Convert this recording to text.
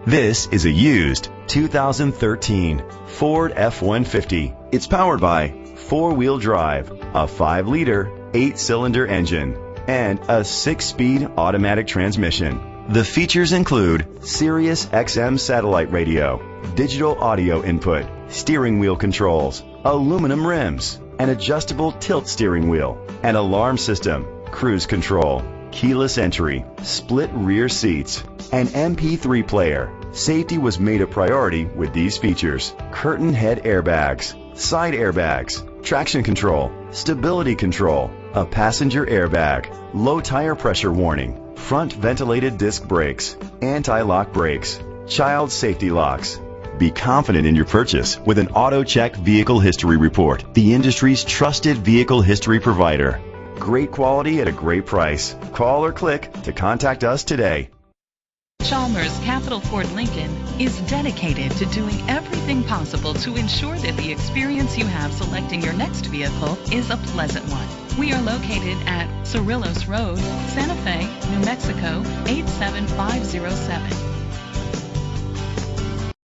This is a used 2013 Ford F-150. It's powered by four-wheel drive, a 5-liter, 8-cylinder engine, and a 6-speed automatic transmission. The features include Sirius XM satellite radio, digital audio input, steering wheel controls, aluminum rims, an adjustable tilt steering wheel, an alarm system, cruise control, keyless entry, split rear seats, an MP3 player. Safety was made a priority with these features: curtain head airbags, side airbags, traction control, stability control, a passenger airbag, low tire pressure warning, front ventilated disc brakes, anti-lock brakes, child safety locks. Be confident in your purchase with an AutoCheck Vehicle History Report, the industry's trusted vehicle history provider. Great quality at a great price. Call or click to contact us today. Chalmers Capital Ford Lincoln is dedicated to doing everything possible to ensure that the experience you have selecting your next vehicle is a pleasant one. We are located at Cerrillos Road, Santa Fe, New Mexico 87507.